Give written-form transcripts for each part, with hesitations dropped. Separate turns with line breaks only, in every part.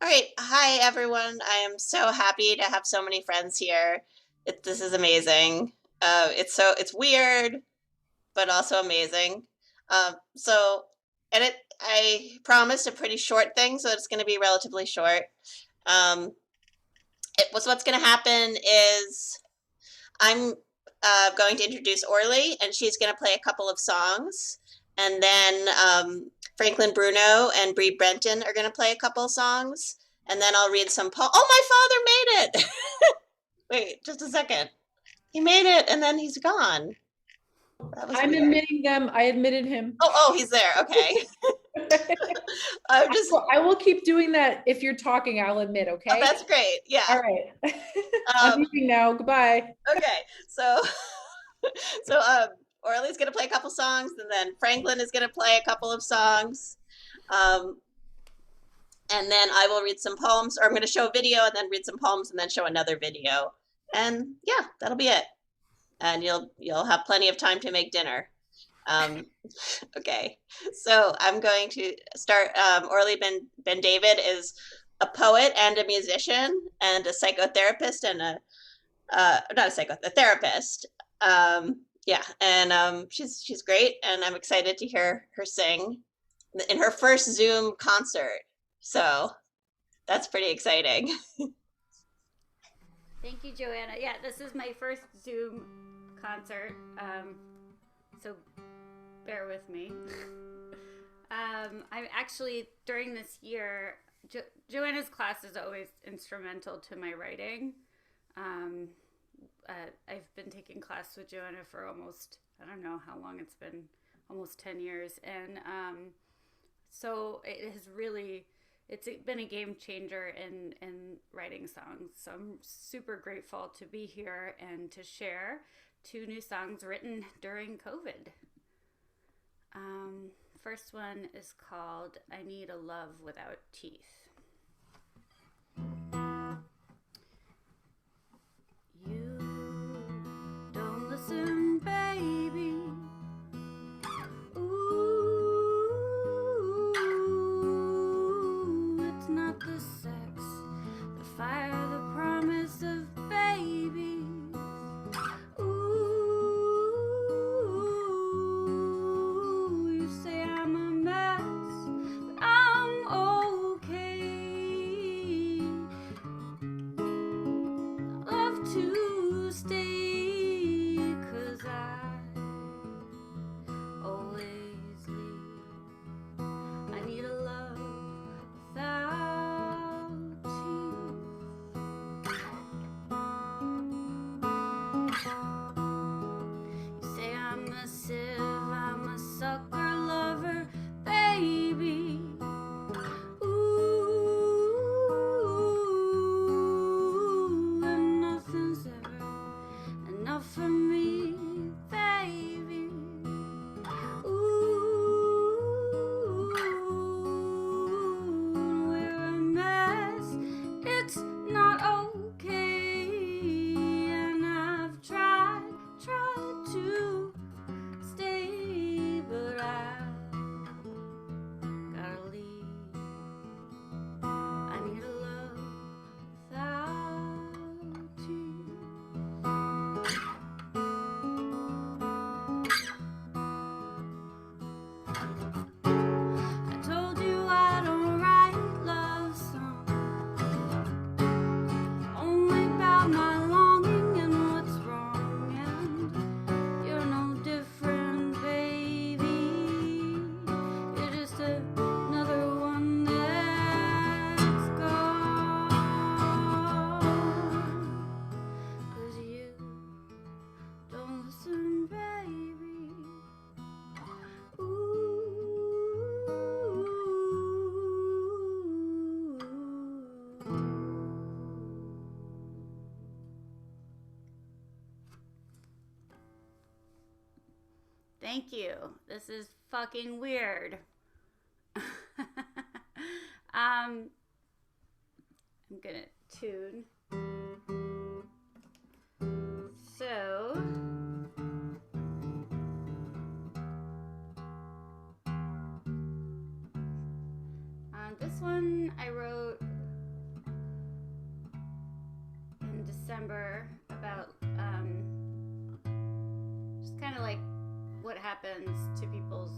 All right. Hi, everyone. I am so happy to have so many friends here. This is amazing. It's weird, but also amazing. So, I promised a pretty short thing, so it's going to be relatively short. Um, what's going to happen is I'm going to introduce Orly, and she's going to play a couple of songs, and then Franklin Bruno and Bree Brenton are going to play a couple of songs, and then I'll read some Oh, my father made it! Wait, just a second. He made it, and then he's gone. That was
I'm
weird.
admitting them. I admitted him.
Oh, he's there. Okay.
I will keep doing that. If you're talking, I'll admit, okay?
Oh, that's great. Yeah.
All right. I'm leaving now. Goodbye.
Okay. So, so Orly's gonna play a couple songs, and then Franklin is gonna play a couple of songs. And then I will read some poems, or I'm gonna show a video and then read some poems and then show another video. And yeah, that'll be it. And you'll have plenty of time to make dinner. Okay, so I'm going to start. Orly Bendavid is a poet and a musician and a psychotherapist and not a psychotherapist. Yeah, and she's great, and I'm excited to hear her sing in her first Zoom concert. So that's pretty exciting.
Thank you, Joanna. Yeah, this is my first Zoom concert, so bear with me. I'm actually, during this year, Joanna's class is always instrumental to my writing. I've been taking class with Joanna for almost, I don't know how long it's been, almost 10 years. And so it's been a game changer in writing songs. So I'm super grateful to be here and to share 2 new songs written during COVID. First one is called I Need a Love Without Teeth. You don't listen, baby. Ooh, it's not the sex, the fire, the promise of babies. Ooh, you say I'm a mess, but I'm okay. I love to stay, 'cause I always leave. I need a love without teeth. You say I'm a sieve, I'm a sucker lover, baby. Ooh, and nothing's ever enough for me, baby. Ooh, we're a mess, it's not okay. And I've tried to stay, but I gotta leave. I need a love without teeth. I told you I don't write love songs, only about my longing and what's wrong, and you're no different, baby. You're just another one that's gone. 'Cause you don't listen, baby. Thank you. This is fucking weird. I'm gonna tune. So this one I wrote December about just kind of like what happens to people's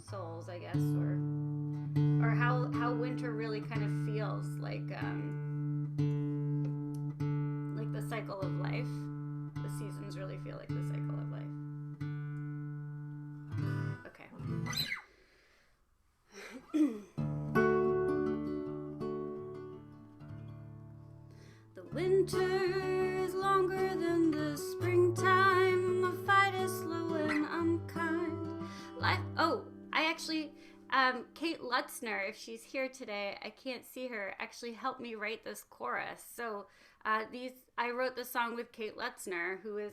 souls, I guess, or how winter really kind of feels like the cycle of life. The seasons really feel like the cycle of life. Okay. The winter is longer than the springtime. The fight is slow and unkind. Life. Oh, I actually, Kate Lutzner, if she's here today, I can't see her, actually helped me write this chorus. So I wrote the song with Kate Lutzner, who is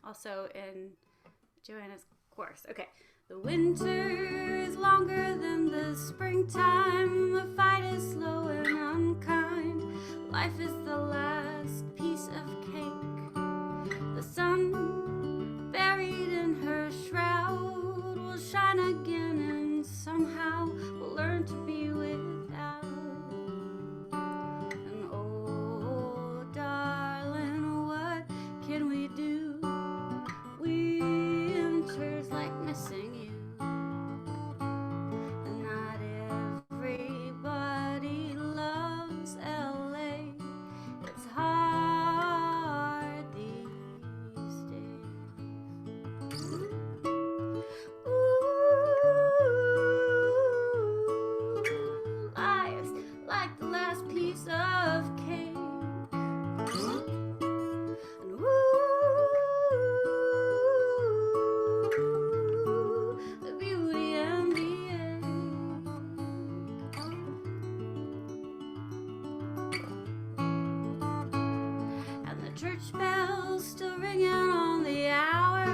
also in Joanna's course. Okay. The winter is longer than the springtime. The fight is slow and unkind. Life is the last piece of cake. The sun, buried in her shroud, will shine again, and somehow we'll learn to be without. And oh, darling, what can we do? Winter's like missing you. And not everybody loves LA. It's hard these days. Ooh, life's like the last piece of cake. And ooh, the beauty and the ache. And the church bells still ringing on the hour.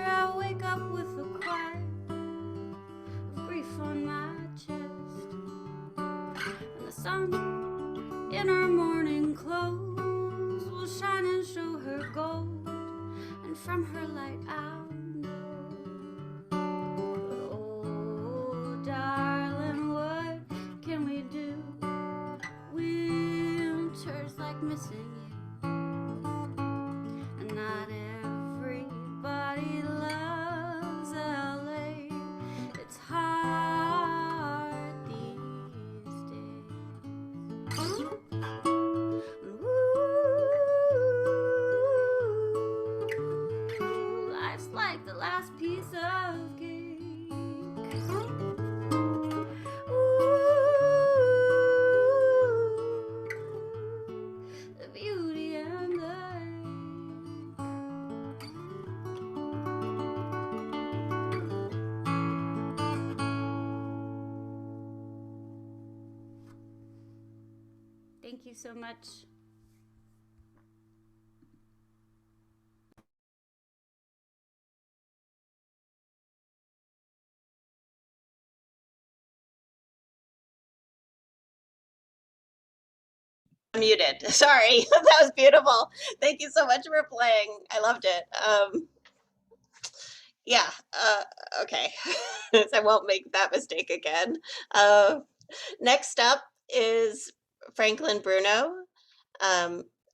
I wake up with a quiet of grief on my chest. And the sun in her morning clothes will shine and show her gold, and from her light I'll know. But oh, darling, what can we do? Winter's like missing you, and not everybody loves LA. It's hard these days. Ooh, life's like the last piece of cake. Ooh, the beauty and the ache. Thank you so much.
Muted. Sorry, that was beautiful. Thank you so much for playing. I loved it. Yeah. Okay. I won't make that mistake again. Next up is Franklin Bruno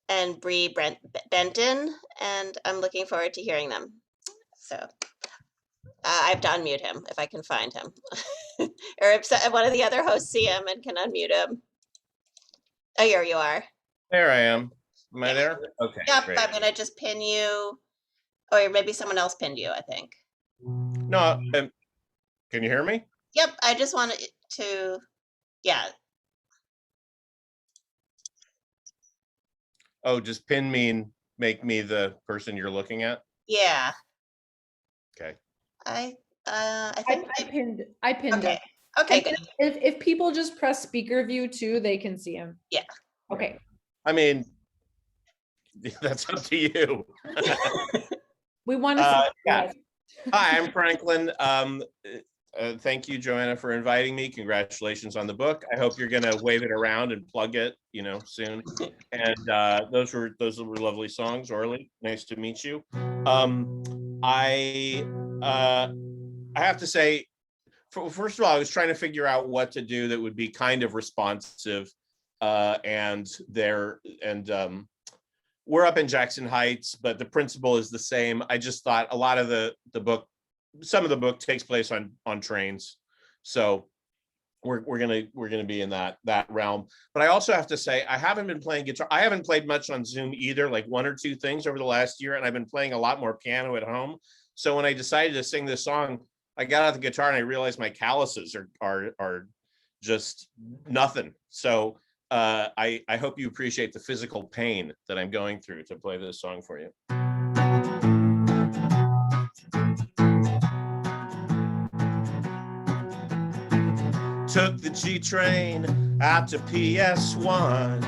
and Bree Benton, and I'm looking forward to hearing them. So I have to unmute him if I can find him, or if one of the other hosts see him and can unmute him. Oh, here you are.
There I am. Am I
Yeah.
there? Okay.
Yep,
Great.
I'm gonna just pin you. Or maybe someone else pinned you, I think.
No, can you hear me?
Yep, I just wanted to, yeah.
Oh, just pin me and make me the person you're looking at?
Yeah.
Okay.
I think
I pinned
okay.
him.
Okay,
And
good.
if people just press speaker view too, they can see him.
Yeah.
Okay.
I mean, that's up to you.
We want to see
yeah.
you.
Hi, I'm Franklin. Thank you, Joanna, for inviting me. Congratulations on the book. I hope you're going to wave it around and plug it, soon. And those were lovely songs. Orly, nice to meet you. I have to say, first of all, I was trying to figure out what to do that would be kind of responsive and we're up in Jackson Heights, but the principle is the same. I just thought a lot of the book, some of the book takes place on trains, so we're gonna be in that realm. But I also have to say, I haven't been playing guitar. I haven't played much on Zoom either, like 1 or 2 things over the last year, and I've been playing a lot more piano at home. So when I decided to sing this song, I got out the guitar and I realized my calluses are just nothing. So I hope you appreciate the physical pain that I'm going through to play this song for you. Took the G train out to PS1.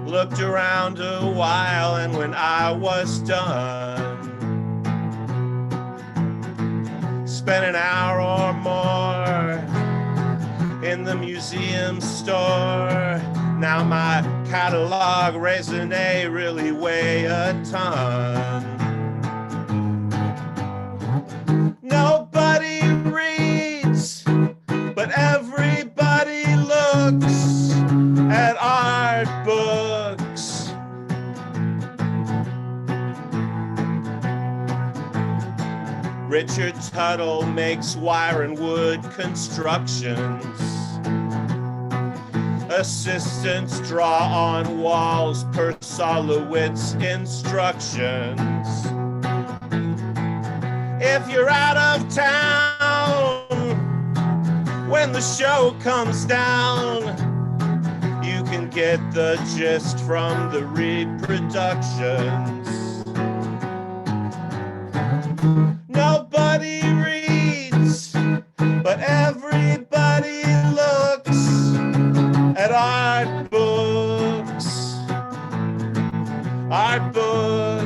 Looked around a while, and when I was done, spent an hour or more in the museum store. Now my catalog raisonné really weigh a ton. Nobody reads, but everybody looks at art books. Richard Tuttle makes wire and wood constructions. Assistants draw on walls per Solowitz instructions. If you're out of town when the show comes down, you can get the gist from the reproductions. Nobody reads, but everybody looks at art books. Art books.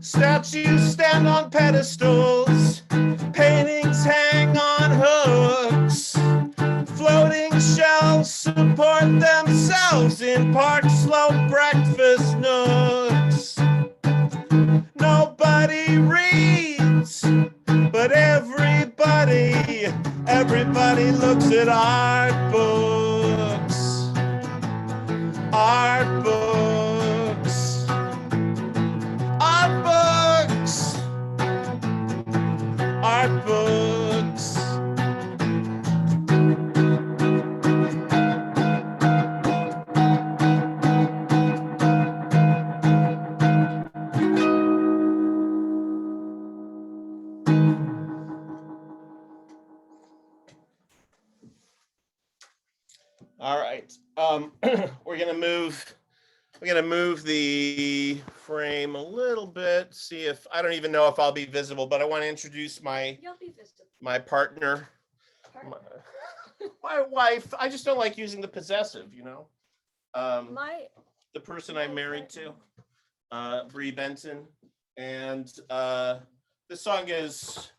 Statues stand on pedestals, paintings hang on hooks, floating shelves support themselves in Park Slope breakfast nooks. Nobody reads, but everybody looks at art books. Art books. Art books. Art books. All right. We're gonna move the frame a little bit. See if I don't even know if I'll be visible, but I want to introduce my partner, my wife. I just don't like using the possessive, you know. The person I'm married to, Bree Benton, and this song is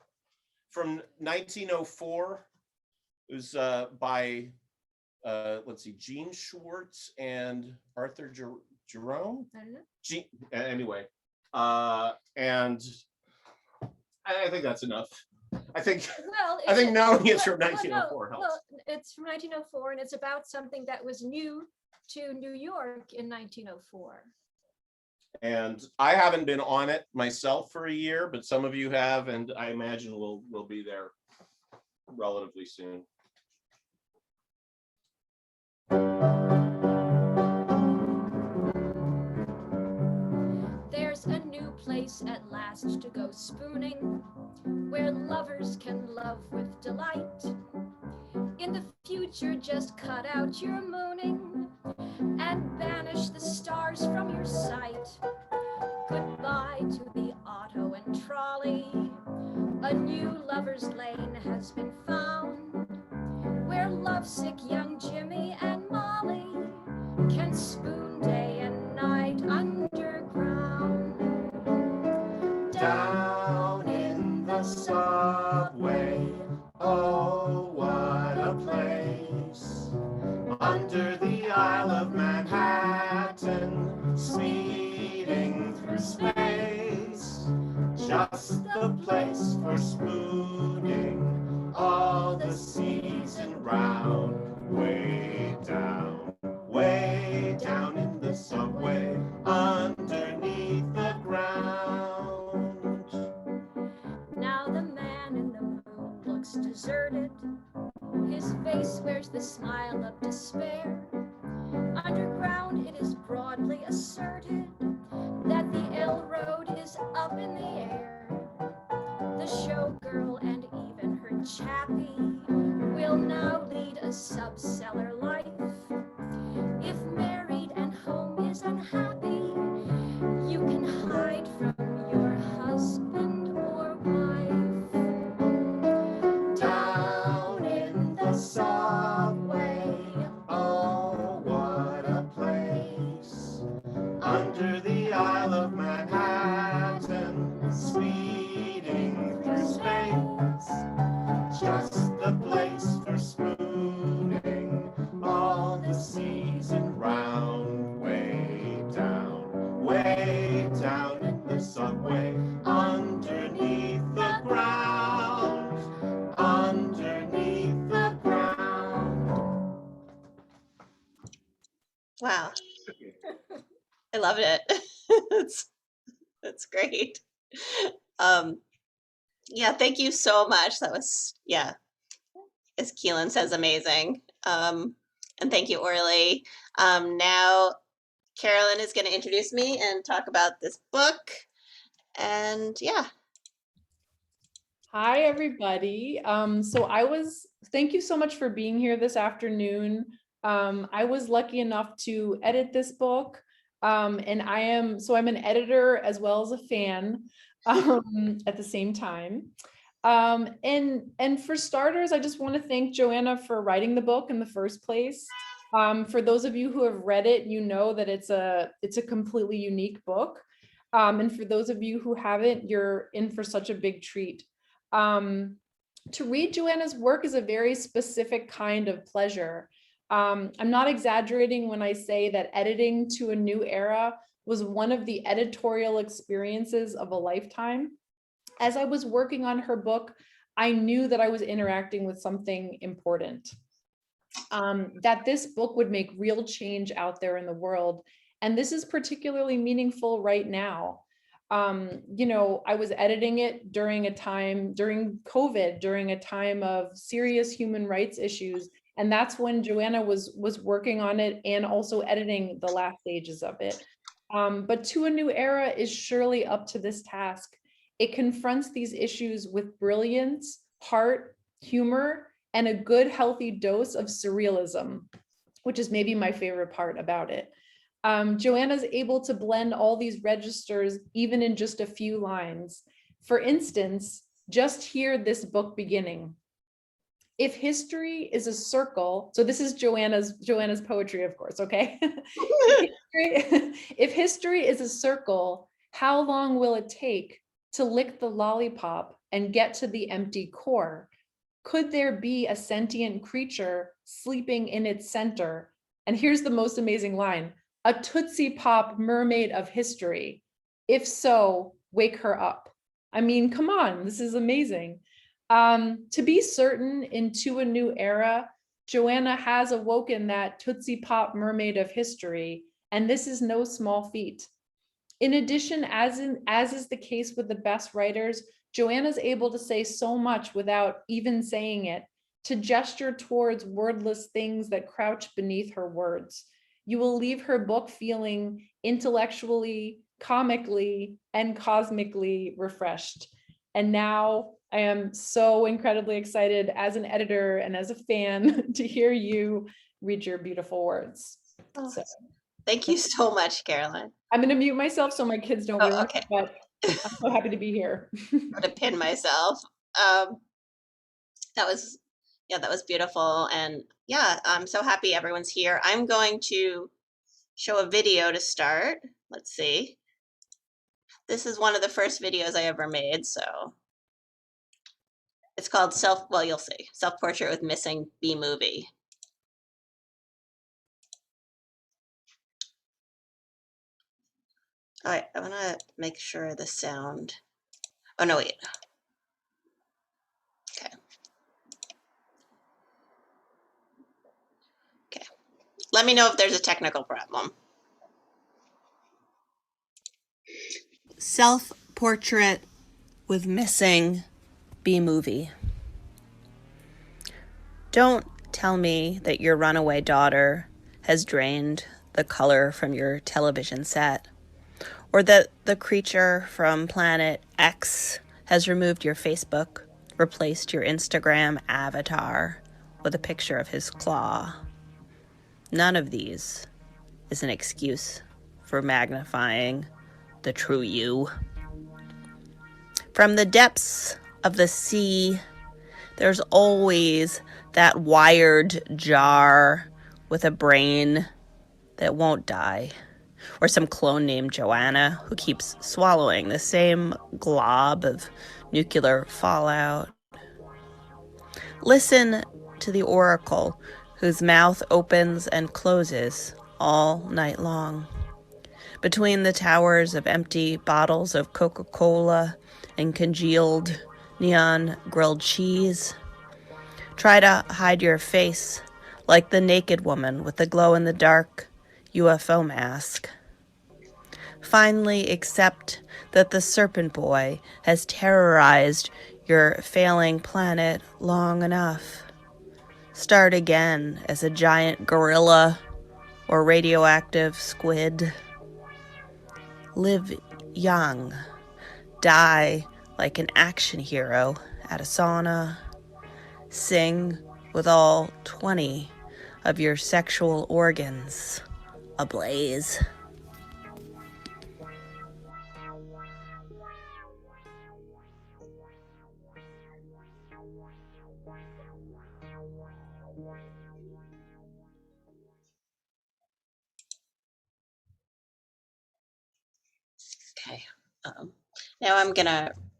from 1904. It was by let's see, Gene Schwartz and Arthur Jerome. Anyway, and I think that's enough. I think knowing it's from 1904 helps.
Well, it's from 1904, and it's about something that was new to New York in 1904.
And I haven't been on it myself for a year, but some of you have, and I imagine we'll be there relatively soon.
There's a new place at last to go spooning, where lovers can love with delight. In the future, just cut out your mooning and banish the stars from your sight. Goodbye to the auto and trolley. A new lover's lane has been found, where lovesick young Jimmy and Molly
Oh, what a place, under the Isle of Manhattan, speeding through space, just the place for spooning all the season round, way down in the subway, underneath the ground.
Now the man in the moon looks deserted. His face wears the smile of despair. Underground, it is broadly asserted that the L road is up in the air. The showgirl and even her chappie will now lead a subcellar life. If married and home is unhappy, you can hide from your husband or wife. Down in the subway, oh, what a place, under the Isle of Manhattan, speeding through space, just the place for spooning all the season round, way down in the subway, underneath the ground, underneath the ground.
Wow. I loved it. That's great. Yeah, thank you so much. That was, yeah, as Keelan says, amazing. And thank you, Orly. Now, Carolyn is going to introduce me and talk about this book. And yeah.
Hi, everybody. Thank you so much for being here this afternoon. I was lucky enough to edit this book. And I'm an editor as well as a fan at the same time. And for starters, I just want to thank Joanna for writing the book in the first place. For those of you who have read it, you know that it's a completely unique book. And for those of you who haven't, you're in for such a big treat. To read Joanna's work is a very specific kind of pleasure. I'm not exaggerating when I say that editing To a New Era was one of the editorial experiences of a lifetime. As I was working on her book, I knew that I was interacting with something important, that this book would make real change out there in the world. And this is particularly meaningful right now. You know, I was editing it during COVID, during a time of serious human rights issues. And that's when Joanna was working on it and also editing the last stages of it. But To a New Era is surely up to this task. It confronts these issues with brilliance, heart, humor, and a good, healthy dose of surrealism, which is maybe my favorite part about it. Joanna's able to blend all these registers, even in just a few lines. For instance, just hear this book beginning. If history is a circle, so this is Joanna's poetry, of course, okay? If history is a circle, how long will it take to lick the lollipop and get to the empty core? Could there be a sentient creature sleeping in its center? And here's the most amazing line: a Tootsie Pop mermaid of history. If so, wake her up. I mean, come on, this is amazing. To be certain, in To a New Era, Joanna has awoken that Tootsie Pop mermaid of history, and this is no small feat. In addition, as is the case with the best writers, Joanna's able to say so much without even saying it, to gesture towards wordless things that crouch beneath her words. You will leave her book feeling intellectually, comically, and cosmically refreshed. And now I am so incredibly excited as an editor and as a fan to hear you read your beautiful words.
Oh,
so.
Thank you so much, Caroline.
I'm going to mute myself so my kids don't hear
okay.
me, but I'm so happy to be here.
I'm going to pin myself. That was beautiful. And yeah, I'm so happy everyone's here. I'm going to show a video to start. Let's see. This is one of the first videos I ever made, so It's called you'll see, Self-Portrait with Missing B-Movie. All right, I want to make sure the sound. Oh, no, wait. Okay. Okay. Let me know if there's a technical problem. Self-Portrait with Missing B-Movie. Don't tell me that your runaway daughter has drained the color from your television set, or that the creature from Planet X has removed your Facebook, replaced your Instagram avatar with a picture of his claw. None of these is an excuse for magnifying the true you. From the depths of the sea, there's always that wired jar with a brain that won't die, or some clone named Joanna who keeps swallowing the same glob of nuclear fallout. Listen to the oracle whose mouth opens and closes all night long. Between the towers of empty bottles of Coca-Cola and congealed neon grilled cheese, try to hide your face like the naked woman with the glow-in-the-dark UFO mask. Finally accept that the Serpent Boy has terrorized your failing planet long enough. Start again as a giant gorilla or radioactive squid. Live young. Die like an action hero at a sauna. Sing with all 20 of your sexual organs ablaze. Okay. Now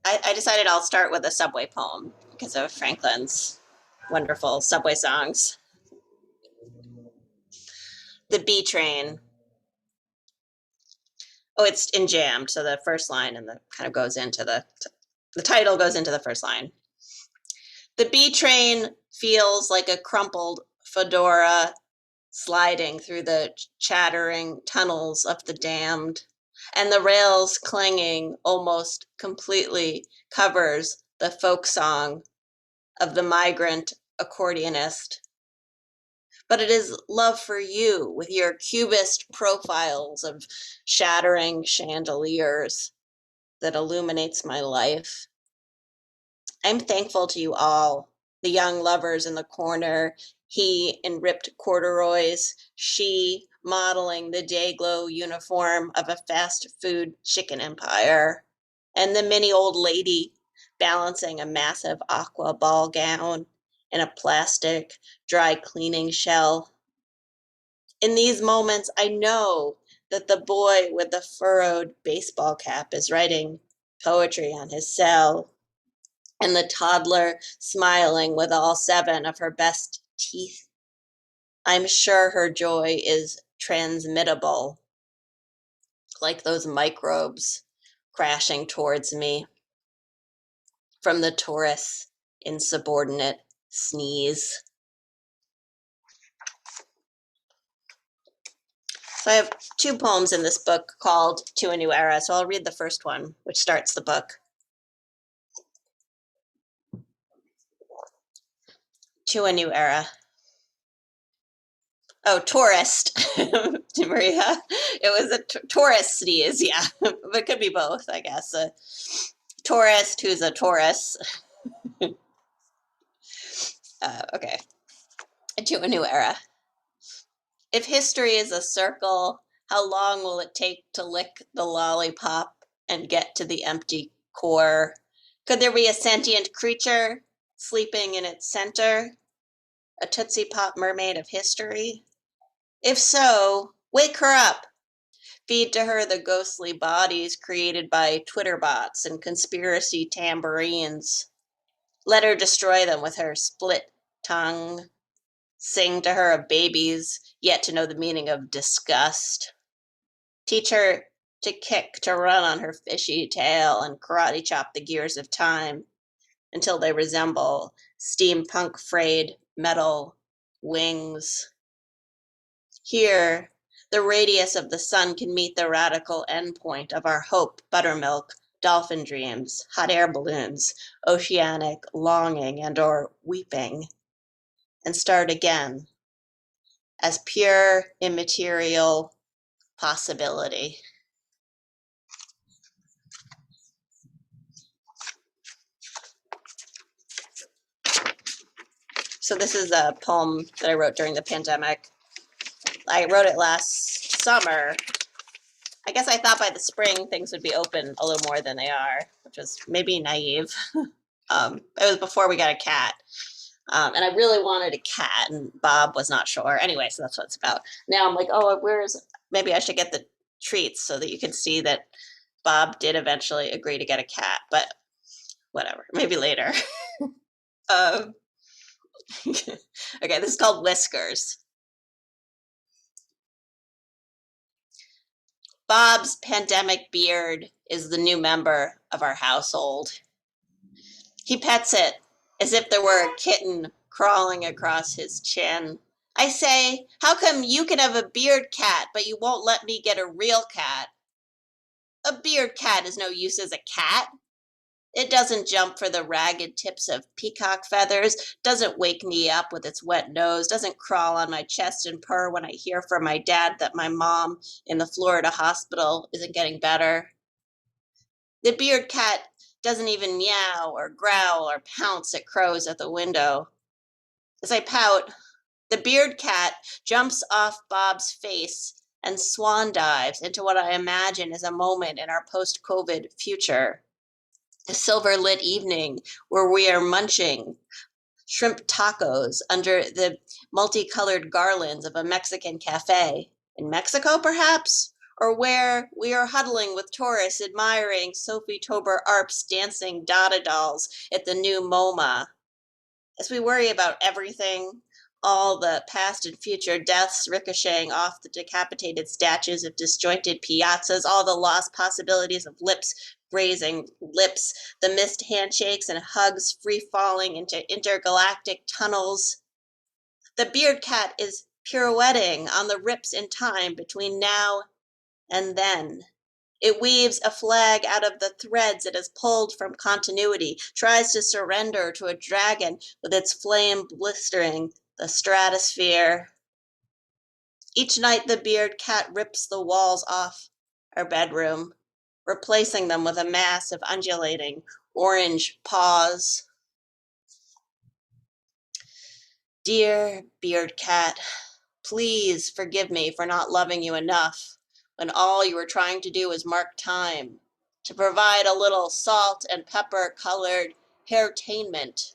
I decided I'll start with a subway poem because of Franklin's wonderful subway songs. The B Train. Oh, it's in jammed, so the first line and the kind of goes into the title goes into the first line. The B Train feels like a crumpled fedora sliding through the chattering tunnels of the damned, and the rails clanging almost completely covers the folk song of the migrant accordionist. But it is love for you with your cubist profiles of shattering chandeliers that illuminates my life. I'm thankful to you all, the young lovers in the corner, he in ripped corduroys, she modeling the day-glow uniform of a fast food chicken empire, and the mini old lady balancing a massive aqua ball gown in a plastic dry cleaning shell. In these moments, I know that the boy with the furrowed baseball cap is writing poetry on his cell, and the toddler smiling with all 7 of her best teeth. I'm sure her joy is transmittable, like those microbes crashing towards me from the tourist's insubordinate sneeze. So I have 2 poems in this book called To a New Era, so I'll read the first one, which starts the book. To a New Era. Oh, tourist, Maria. It was a tourist sneeze, yeah. But it could be both, I guess. A tourist who's a Taurus. Okay. To a New Era. If history is a circle, how long will it take to lick the lollipop and get to the empty core? Could there be a sentient creature sleeping in its center? A Tootsie Pop mermaid of history? If so, wake her up. Feed to her the ghostly bodies created by Twitter bots and conspiracy tambourines. Let her destroy them with her split tongue. Sing to her of babies, yet to know the meaning of disgust. Teach her to kick, to run on her fishy tail, and karate chop the gears of time until they resemble steampunk frayed metal wings. Here, the radius of the sun can meet the radical endpoint of our hope, buttermilk, dolphin dreams, hot air balloons, oceanic longing and or weeping, and start again as pure immaterial possibility. So this is a poem that I wrote during the pandemic. I wrote it last summer. I guess I thought by the spring things would be open a little more than they are, which was maybe naive. It was before we got a cat. And I really wanted a cat, and Bob was not sure. Anyway, so that's what it's about. Now I'm like, oh, maybe I should get the treats so that you can see that Bob did eventually agree to get a cat, but whatever, maybe later. Okay, this is called Whiskers. Bob's pandemic beard is the new member of our household. He pets it as if there were a kitten crawling across his chin. I say, how come you can have a beard cat, but you won't let me get a real cat? A beard cat is no use as a cat. It doesn't jump for the ragged tips of peacock feathers, doesn't wake me up with its wet nose, doesn't crawl on my chest and purr when I hear from my dad that my mom in the Florida hospital isn't getting better. The beard cat doesn't even meow or growl or pounce at crows at the window. As I pout, the beard cat jumps off Bob's face and swan dives into what I imagine is a moment in our post-COVID future. A silver-lit evening where we are munching shrimp tacos under the multicolored garlands of a Mexican cafe. In Mexico, perhaps? Or where we are huddling with tourists admiring Sophie Tober Arp's dancing Dada dolls at the new MoMA. As we worry about everything, all the past and future deaths ricocheting off the decapitated statues of disjointed piazzas, all the lost possibilities of lips grazing lips, the missed handshakes and hugs free-falling into intergalactic tunnels. The beard cat is pirouetting on the rips in time between now and then. It weaves a flag out of the threads it has pulled from continuity, tries to surrender to a dragon with its flame blistering the stratosphere. Each night the beard cat rips the walls off our bedroom, replacing them with a mass of undulating orange paws. Dear beard cat, please forgive me for not loving you enough when all you were trying to do was mark time, to provide a little salt and pepper colored hairtainment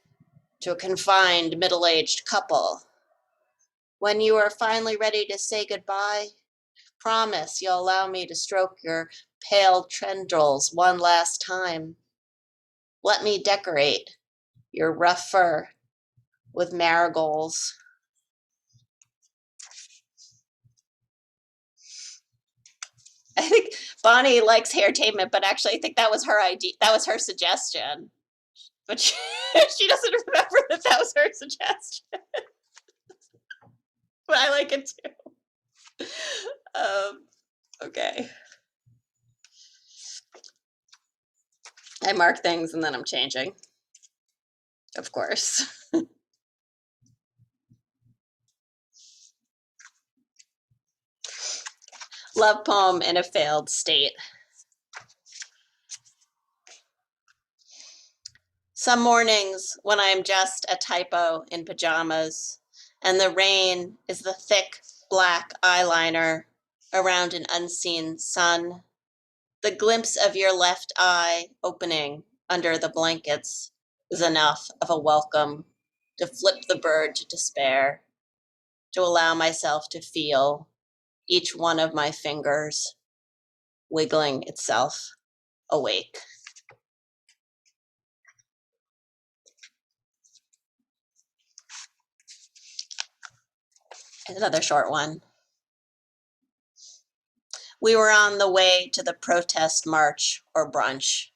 to a confined middle-aged couple. When you are finally ready to say goodbye, promise you'll allow me to stroke your pale tendrils one last time. Let me decorate your rough fur with marigolds. I think Bonnie likes hairtainment, but actually I think that was her idea. That was her suggestion. But she doesn't remember that was her suggestion. But I like it too. Okay. I mark things and then I'm changing. Of course. Love poem in a failed state. Some mornings when I am just a typo in pajamas and the rain is the thick black eyeliner around an unseen sun, the glimpse of your left eye opening under the blankets is enough of a welcome to flip the bird to despair, to allow myself to feel each one of my fingers wiggling itself awake. Another short one. We were on the way to the protest march or brunch.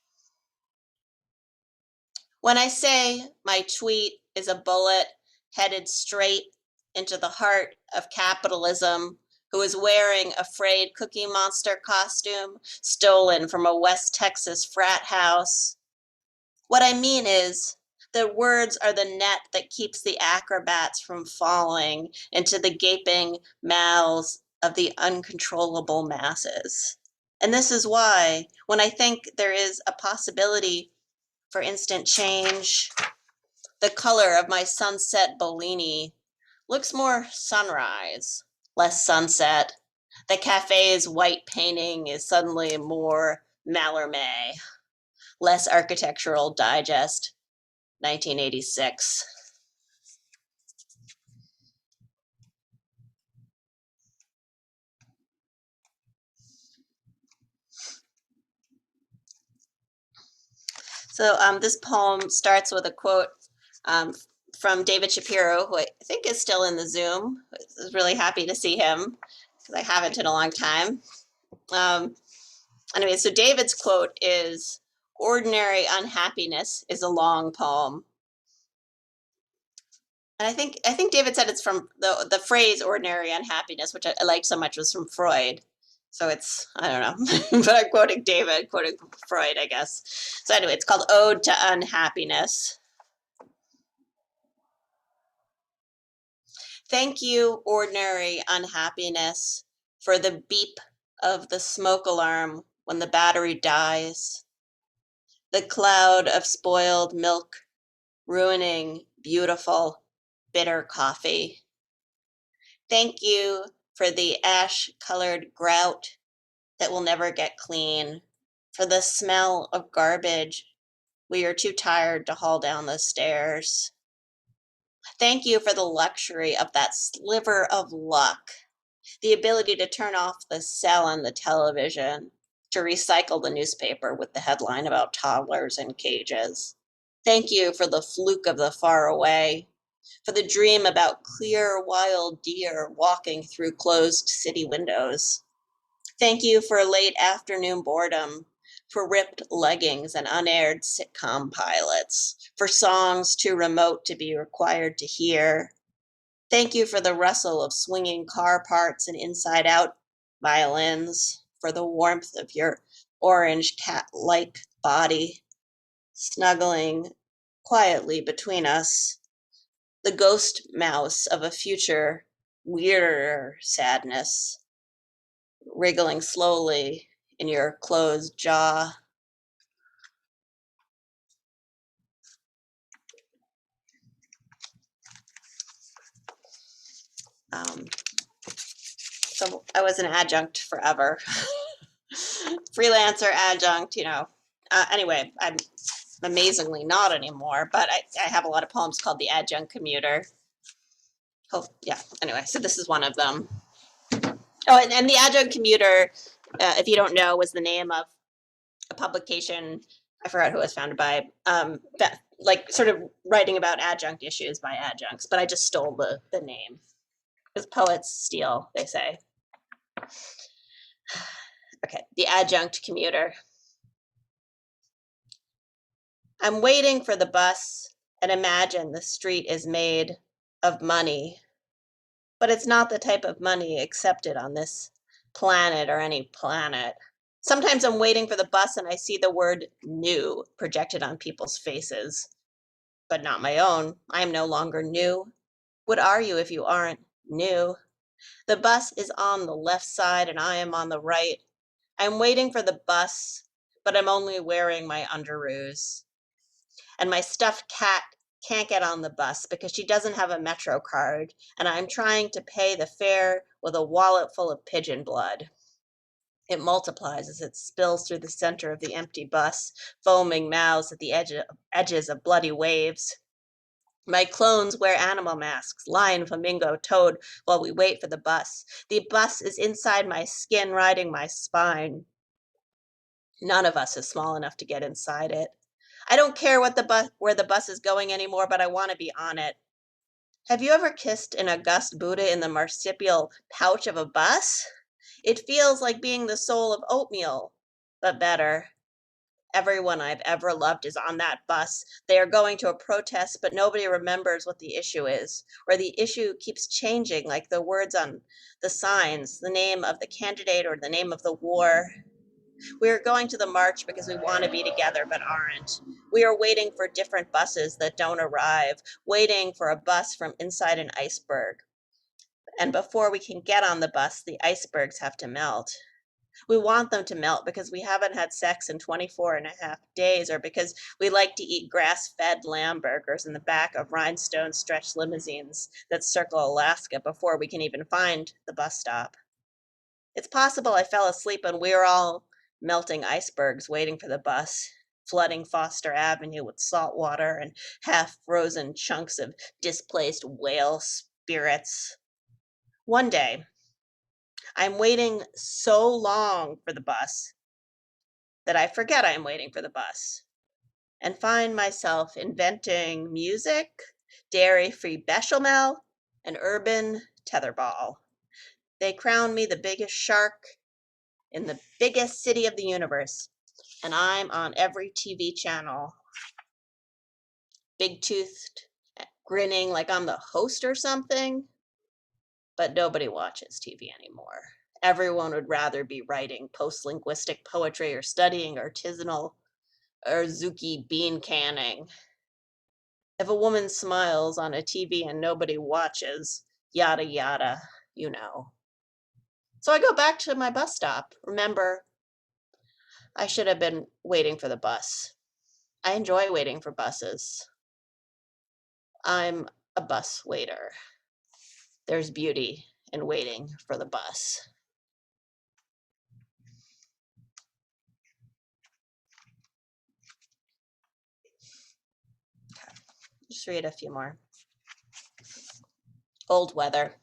When I say my tweet is a bullet headed straight into the heart of capitalism, who is wearing a frayed Cookie Monster costume stolen from a West Texas frat house, what I mean is, the words are the net that keeps the acrobats from falling into the gaping mouths of the uncontrollable masses. And this is why, when I think there is a possibility for instant change, the color of my sunset Bellini looks more sunrise, less sunset. The cafe's white painting is suddenly more Mallarmé, less Architectural Digest, 1986. So this poem starts with a quote from David Shapiro, who I think is still in the Zoom. I was really happy to see him because I haven't in a long time. Anyway, so David's quote is, "Ordinary unhappiness is a long poem." And I think David said it's from the phrase "ordinary unhappiness," which I liked so much, was from Freud. So it's, I don't know, but I'm quoting David, quoting Freud, I guess. So anyway, it's called Ode to Unhappiness. Thank you, ordinary unhappiness, for the beep of the smoke alarm when the battery dies. The cloud of spoiled milk ruining beautiful, bitter coffee. Thank you for the ash-colored grout that will never get clean, for the smell of garbage we are too tired to haul down the stairs. Thank you for the luxury of that sliver of luck, the ability to turn off the cell on the television, to recycle the newspaper with the headline about toddlers in cages. Thank you for the fluke of the far away, for the dream about clear wild deer walking through closed city windows. Thank you for late afternoon boredom, for ripped leggings and unaired sitcom pilots, for songs too remote to be required to hear. Thank you for the rustle of swinging car parts and inside-out violins, for the warmth of your orange cat-like body, snuggling quietly between us, the ghost mouse of a future weirder sadness, wriggling slowly in your closed jaw. So I was an adjunct forever. Freelancer adjunct, anyway, I'm amazingly not anymore, but I have a lot of poems called The Adjunct Commuter. Oh, yeah, anyway, so this is one of them. Oh, and The Adjunct Commuter, if you don't know, was the name of a publication, I forgot who it was founded by, that, like, sort of writing about adjunct issues by adjuncts, but I just stole the name. Because poets steal, they say. Okay, The Adjunct Commuter. I'm waiting for the bus and imagine the street is made of money, but it's not the type of money accepted on this planet or any planet. Sometimes I'm waiting for the bus and I see the word new projected on people's faces, but not my own. I am no longer new. What are you if you aren't new? The bus is on the left side and I am on the right. I'm waiting for the bus, but I'm only wearing my underoos. And my stuffed cat can't get on the bus because she doesn't have a Metro card, and I'm trying to pay the fare with a wallet full of pigeon blood. It multiplies as it spills through the center of the empty bus, foaming mouths at the edges of bloody waves. My clones wear animal masks, lion, flamingo, toad, while we wait for the bus. The bus is inside my skin, riding my spine. None of us is small enough to get inside it. I don't care where the bus is going anymore, but I want to be on it. Have you ever kissed an august Buddha in the marsupial pouch of a bus? It feels like being the soul of oatmeal, but better. Everyone I've ever loved is on that bus. They are going to a protest, but nobody remembers what the issue is, or the issue keeps changing, like the words on the signs, the name of the candidate or the name of the war. We are going to the march because we want to be together but aren't. We are waiting for different buses that don't arrive, waiting for a bus from inside an iceberg. And before we can get on the bus, the icebergs have to melt. We want them to melt because we haven't had sex in 24 and a half days, or because we like to eat grass-fed lamb burgers in the back of rhinestone-stretched limousines that circle Alaska before we can even find the bus stop. It's possible I fell asleep and we were all melting icebergs waiting for the bus, flooding Foster Avenue with salt water and half-frozen chunks of displaced whale spirits. One day, I'm waiting so long for the bus that I forget I'm waiting for the bus and find myself inventing music, dairy-free bechamel, and urban tetherball. They crown me the biggest shark in the biggest city of the universe, and I'm on every TV channel, big-toothed, grinning like I'm the host or something, but nobody watches TV anymore. Everyone would rather be writing post-linguistic poetry or studying artisanal Urzuki bean canning. If a woman smiles on a TV and nobody watches, yada yada, you know. So I go back to my bus stop. Remember, I should have been waiting for the bus. I enjoy waiting for buses. I'm a bus waiter. There's beauty in waiting for the bus. Just read a few more. Old weather.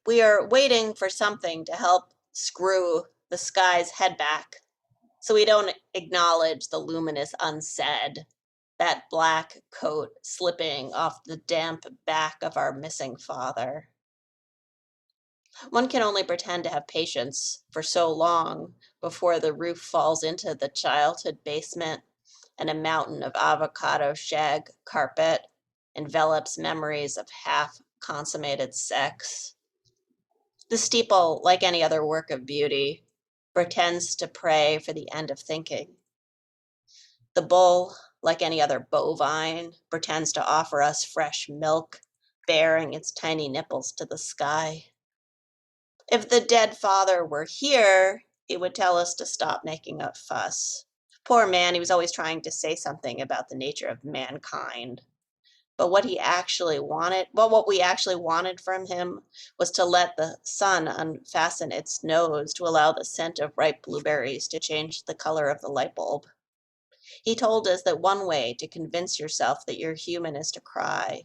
We are waiting for something to help screw the sky's head back so we don't acknowledge the luminous unsaid, that black coat slipping off the damp back of our missing father. One can only pretend to have patience for so long before the roof falls into the childhood basement and a mountain of avocado shag carpet envelops memories of half-consummated sex. The steeple, like any other work of beauty, pretends to pray for the end of thinking. The bull, like any other bovine, pretends to offer us fresh milk, baring its tiny nipples to the sky. If the dead father were here, he would tell us to stop making a fuss. Poor man, he was always trying to say something about the nature of mankind. But what we actually wanted from him was to let the sun unfasten its nose to allow the scent of ripe blueberries to change the color of the light bulb. He told us that one way to convince yourself that you're human is to cry,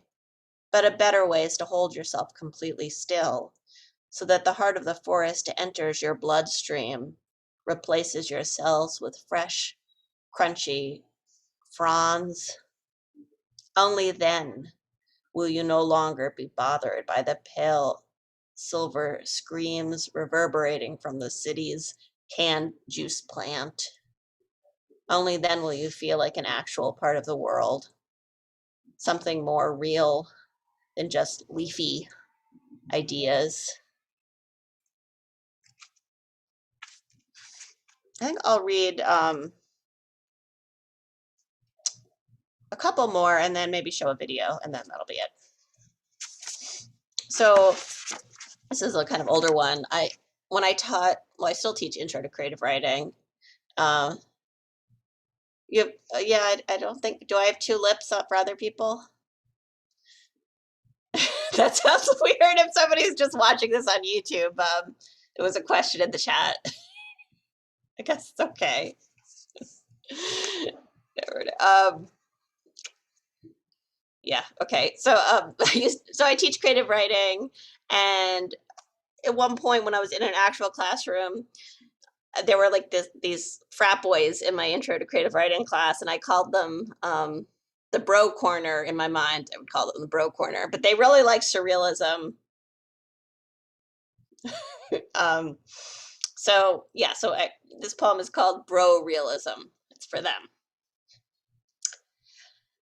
but a better way is to hold yourself completely still, so that the heart of the forest enters your bloodstream, replaces your cells with fresh, crunchy fronds. Only then will you no longer be bothered by the pale silver screams reverberating from the city's canned juice plant. Only then will you feel like an actual part of the world, something more real than just leafy ideas. I think I'll read a couple more and then maybe show a video, and then that'll be it. So this is a kind of older one. I still teach Intro to Creative Writing. I don't think, do I have two lips up for other people? That sounds weird if somebody's just watching this on YouTube. It was a question in the chat. I guess it's okay. Yeah, okay. So I teach creative writing, and at one point when I was in an actual classroom, there were like these frat boys in my Intro to Creative Writing class, and I called them the bro corner in my mind. I would call them the bro corner, but they really like surrealism. So this poem is called Bro Realism. It's for them.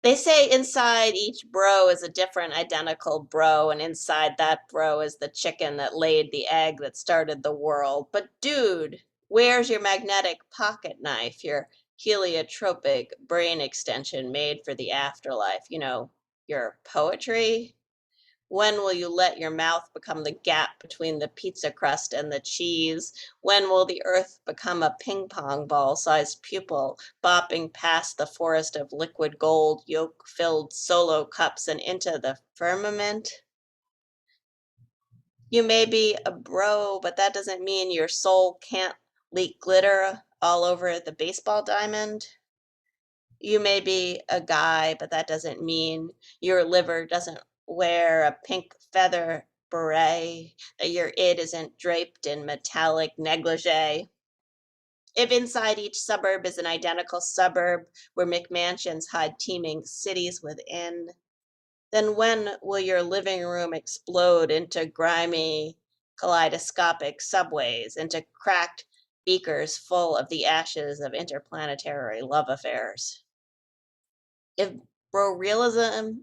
They say inside each bro is a different identical bro, and inside that bro is the chicken that laid the egg that started the world. But dude, where's your magnetic pocket knife, your heliotropic brain extension made for the afterlife? You know, your poetry? When will you let your mouth become the gap between the pizza crust and the cheese? When will the earth become a ping pong ball sized pupil, bopping past the forest of liquid gold, yolk filled solo cups and into the firmament? You may be a bro, but that doesn't mean your soul can't leak glitter all over the baseball diamond. You may be a guy, but that doesn't mean your liver doesn't wear a pink feather beret, that your id isn't draped in metallic negligee. If inside each suburb is an identical suburb where McMansions hide teeming cities within, then when will your living room explode into grimy, kaleidoscopic subways, into cracked beakers full of the ashes of interplanetary love affairs? In bro realism,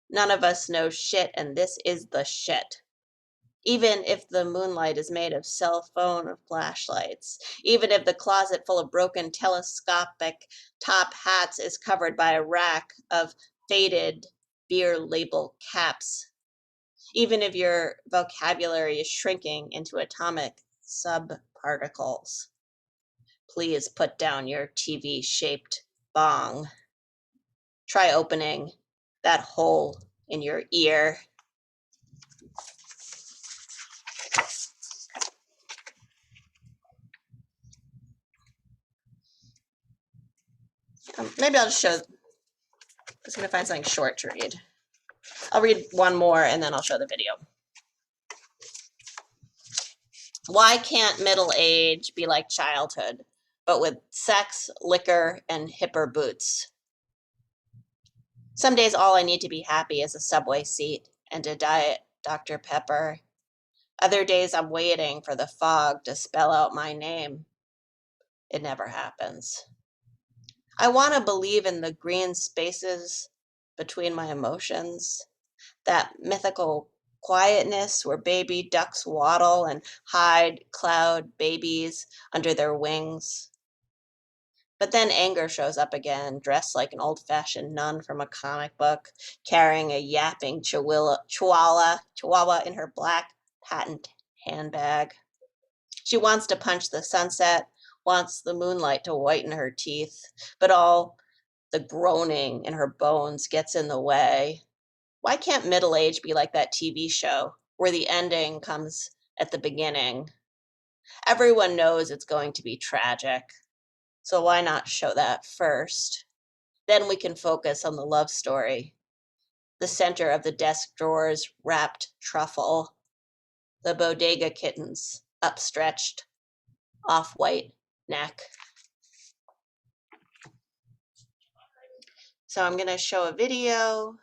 none of us know shit, and this is the shit. Even if the moonlight is made of cell phone flashlights, even if the closet full of broken telescopic top hats is covered by a rack of faded beer label caps, even if your vocabulary is shrinking into atomic subparticles, please put down your TV-shaped bong. Try opening that hole in your ear. Maybe I'll just show, I'm just gonna find something short to read. I'll read one more and then I'll show the video. Why can't middle age be like childhood, but with sex, liquor, and hipper boots? Some days all I need to be happy is a subway seat and a Diet Dr. Pepper. Other days I'm waiting for the fog to spell out my name. It never happens. I want to believe in the green spaces between my emotions, that mythical quietness where baby ducks waddle and hide cloud babies under their wings. But then anger shows up again, dressed like an old-fashioned nun from a comic book, carrying a yapping chihuahua in her black patent handbag. She wants to punch the sunset, wants the moonlight to whiten her teeth, but all the groaning in her bones gets in the way. Why can't middle age be like that TV show where the ending comes at the beginning? Everyone knows it's going to be tragic, so why not show that first? Then we can focus on the love story, the center of the desk drawer's wrapped truffle, the bodega kitten's upstretched, off-white neck. So I'm gonna show a video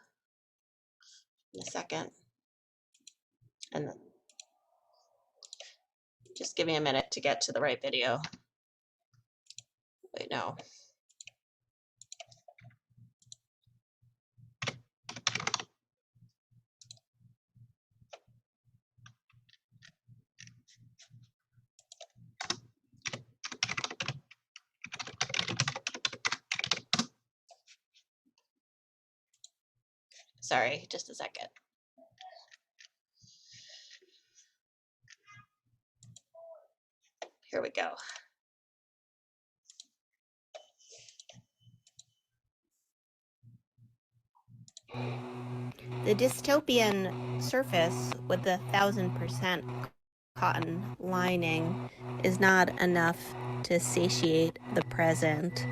in a second. And then just give me a minute to get to the right video. Wait, no. Sorry, just a second. Here we go. The dystopian surface with the 1000% cotton lining is not enough to satiate the present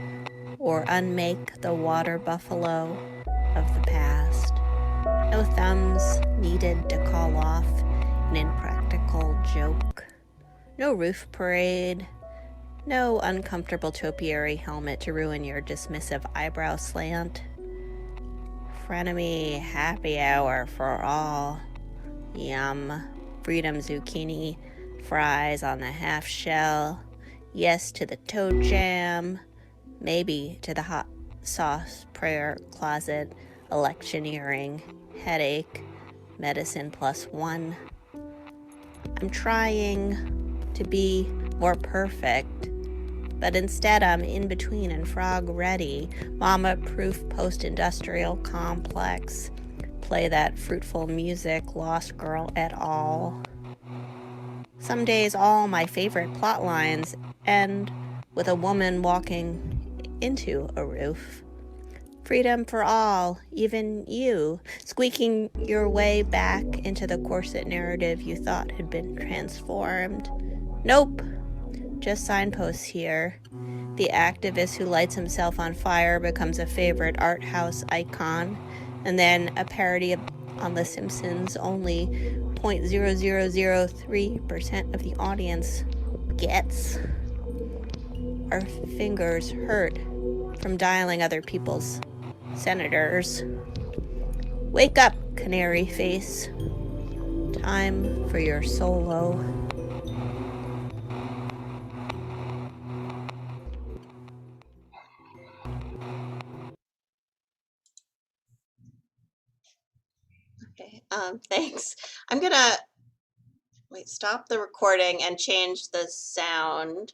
or unmake the water buffalo of the past. No thumbs needed to call off an impractical joke. No roof parade. No uncomfortable topiary helmet to ruin your dismissive eyebrow slant. Frenemy happy hour for all. Yum. Freedom zucchini. Fries on the half shell. Yes to the toe jam. Maybe to the hot sauce prayer closet. Electioneering. Headache. Medicine +1. I'm trying to be more perfect, but instead I'm in between and frog ready. Mama proof post-industrial complex. Play that fruitful music, Lost Girl et al. Some days all my favorite plot lines end with a woman walking into a roof. Freedom for all, even you, squeaking your way back into the corset narrative you thought had been transformed. Nope, just signposts here. The activist who lights himself on fire becomes a favorite art house icon, and then a parody on The Simpsons. Only 0.0003% of the audience gets. Our fingers hurt from dialing other people's senators. Wake up, canary face. Time for your solo. Okay, thanks. I'm gonna stop the recording and change the sound.